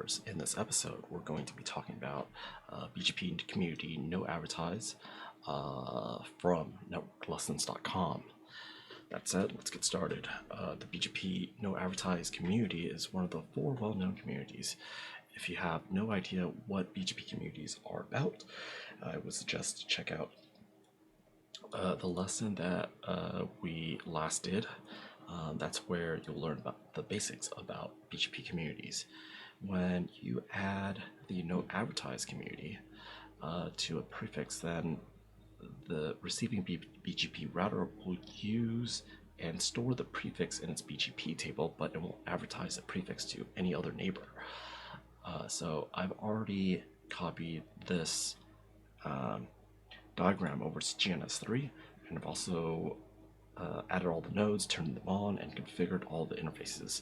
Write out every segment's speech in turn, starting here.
viewers. In this episode, we're going to be talking about Bgp Community No Advertise from NetworkLessons.com. That said, let's get started. The Bgp No Advertise community is one of the 4 well-known communities. If you have no idea what Bgp communities are about, I would suggest to check out the lesson that we last did. That's where you'll learn about the basics about Bgp communities. When you add the No Advertise community to a prefix, then the receiving BGP router will use and store the prefix in its BGP table, but it won't advertise the prefix to any other neighbor. So I've already copied this diagram over to GNS3, and I've also added all the nodes, turned them on, and configured all the interfaces.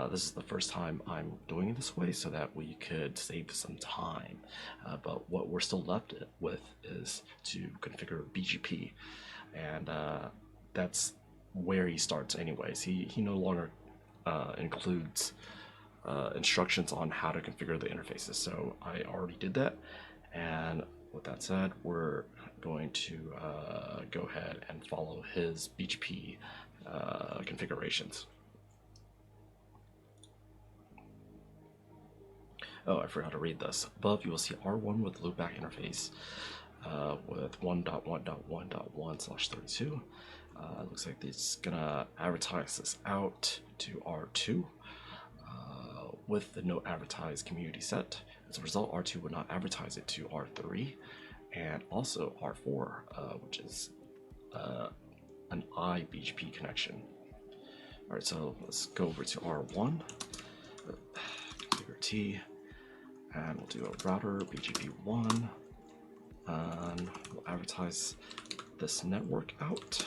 This is the first time I'm doing it this way so that we could save some time. But what we're still left with is to configure BGP, and that's where he starts anyways. He no longer includes instructions on how to configure the interfaces, so I already did that. And with that said, we're going to go ahead and follow his BGP configurations. Oh, I forgot to read this. Above, you will see R1 with loopback interface with 1.1.1.1/32. It looks like it's gonna advertise this out to R2 with the no advertise community set. As a result, R2 would not advertise it to R3 and also R4, which is an iBGP connection. All right, so let's go over to R1, configure T, and we'll do a router BGP1, and we'll advertise this network out.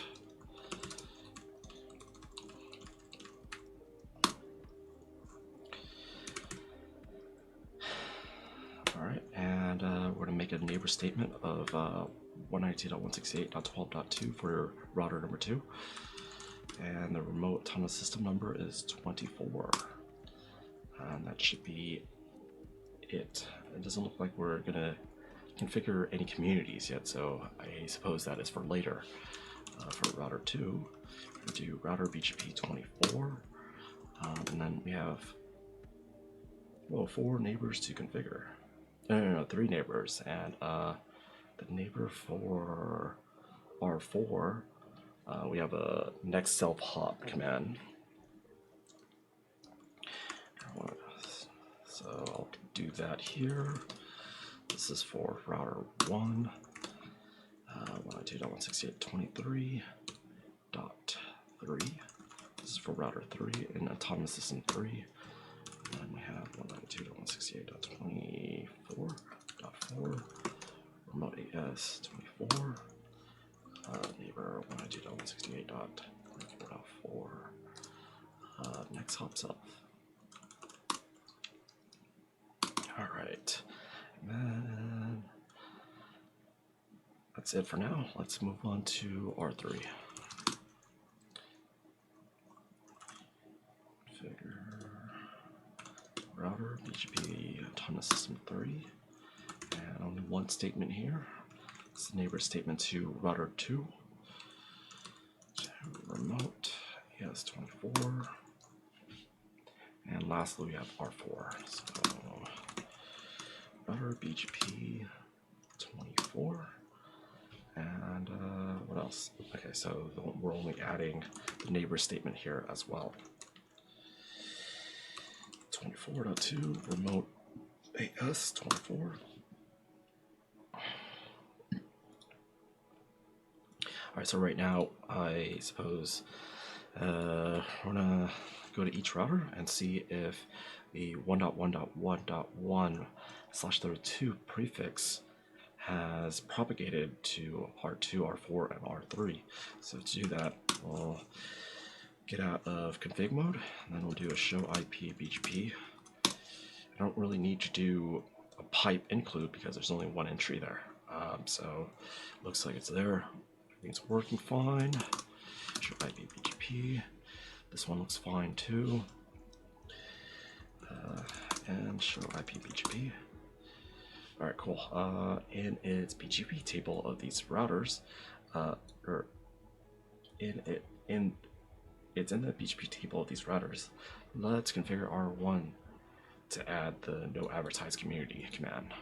Alright, and we're going to make a neighbor statement of 192.168.12.2 for router number 2. And the remote autonomous system number is 24. And that should be it. It doesn't look like we're going to configure any communities yet, so I suppose that is for later. For router 2, we're going to do router BGP 24. And then we have, well, 4 neighbors to configure. No, 3 neighbors, and the neighbor for R4, we have a next self hop command. So I'll do that here. This is for router 1, 192.168.23.3. This is for router 3 and autonomous system 3. And we have 192.168.24.4, remote AS 24, neighbor 192.168.24.4, next hop self. All right, and then that's it for now. Let's move on to R3. Router BGP autonomous system 3, and only one statement here. It's the neighbor statement to router 2. Remote AS 24, and lastly we have R4. So router BGP 24, and what else? Okay, so we're only adding the neighbor statement here as well. 24.2 remote AS 24. Alright, so right now I suppose we're gonna go to each router and see if the 1.1.1.1/32 prefix has propagated to R2, R4, and R3. So to do that, we'll get out of config mode, and then we'll do a show IP BGP. I don't really need to do a pipe include because there's only one entry there. So looks like it's there. Everything's working fine. Show IP BGP. This one looks fine too. and show IP BGP. All right, cool. In its BGP table of these routers, it's in the BGP table of these routers. Let's configure R1 to add the no advertise community command.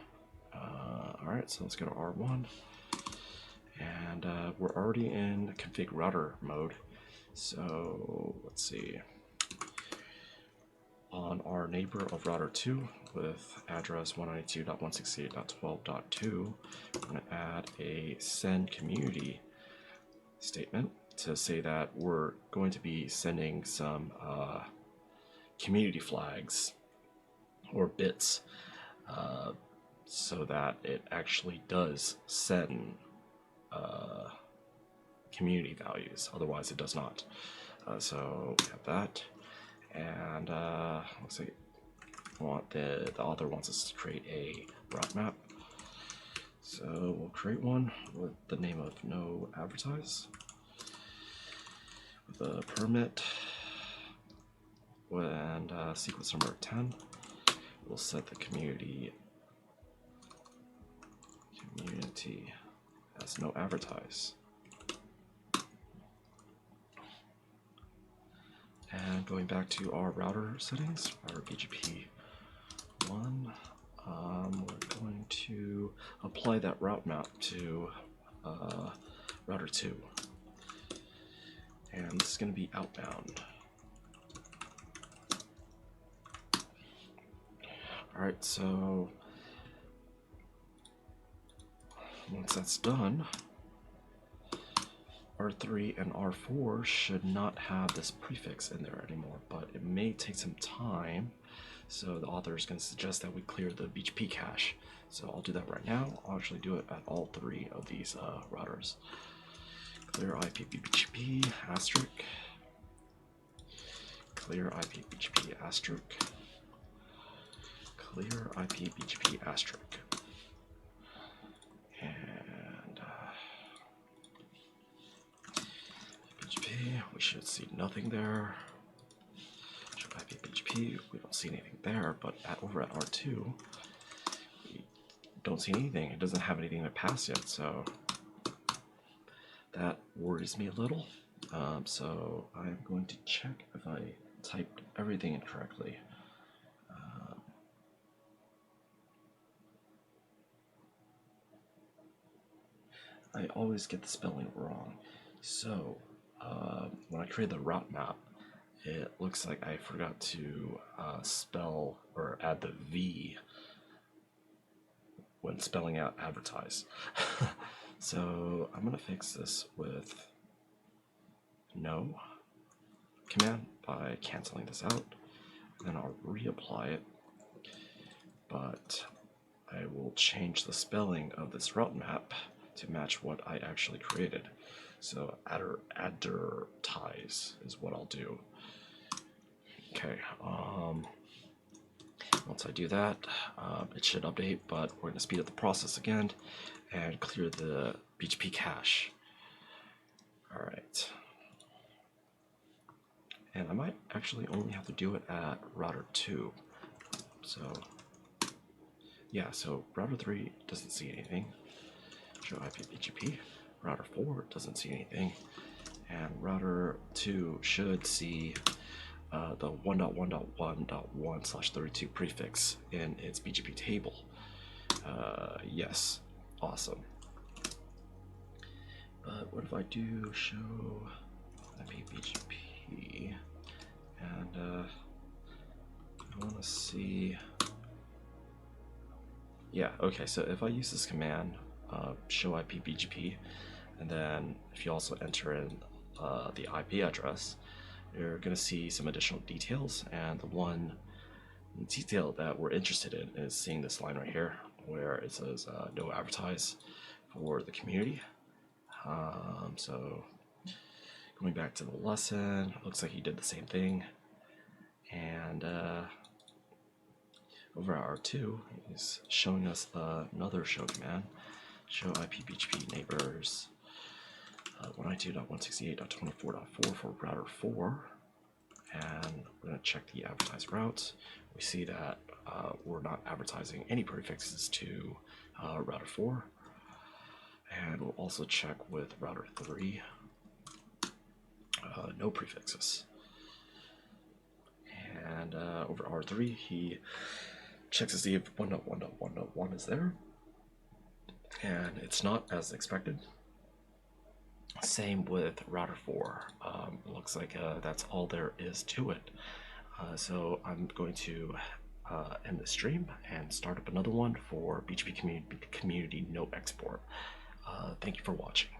Alright, so let's go to R1, and we're already in config router mode. So let's see. On our neighbor of router 2 with address 192.168.12.2, we're going to add a send community statement to say that we're going to be sending some community flags or bits so that it actually does send community values. Otherwise, it does not. So we have that, and looks like the author wants us to create a route map. So we'll create one with the name of no advertise, with a permit, and sequence number 10. We'll set the community as no advertise. And going back to our router settings, our BGP 1, we're going to apply that route map to router 2. And this is going to be outbound. Alright, so once that's done, R3 and R4 should not have this prefix in there anymore, but it may take some time. So the author is going to suggest that we clear the Bhp cache. So I'll do that right now. I'll actually do it at all 3 of these routers. Clear IP BGP asterisk. Clear IP BGP asterisk. Clear IP BGP asterisk. And BGP, we should see nothing there. Show IP BGP, we don't see anything there, but over at R2, we don't see anything. It doesn't have anything to pass yet, so that worries me a little. So I'm going to check if I typed everything in correctly. I always get the spelling wrong. So when I created the route map, it looks like I forgot to spell or add the V when spelling out advertise. So I'm gonna fix this with no command by canceling this out, and then I'll reapply it, but I will change the spelling of this route map to match what I actually created. So advertise is what I'll do. Okay, once I do that, it should update, but we're going to speed up the process again and clear the Bhp cache. All right. And I might actually only have to do it at router 2. So yeah, so router 3 doesn't see anything. Show IP BGP. Router 4 doesn't see anything. And router 2 should see the 1.1.1.1/32 prefix in its BGP table. Yes, awesome. But what if I do show IP BGP, and I want to see, yeah, okay, so if I use this command, show IP BGP, and then if you also enter in the IP address, you're going to see some additional details, and the one detail that we're interested in is seeing this line right here where it says no advertise for the community. So going back to the lesson, looks like he did the same thing, and over at R2 he's showing us another show command, show IP BGP neighbors 192.168.24.4 for router 4, and we're going to check the advertised routes. We see that we're not advertising any prefixes to router 4. And we'll also check with router 3, no prefixes. And over R3, he checks to see if 1.1.1.1 is there, and it's not, as expected. Same with router 4. Looks like that's all there is to it. So I'm going to end the stream and start up another one for Bgp Community no export. Thank you for watching.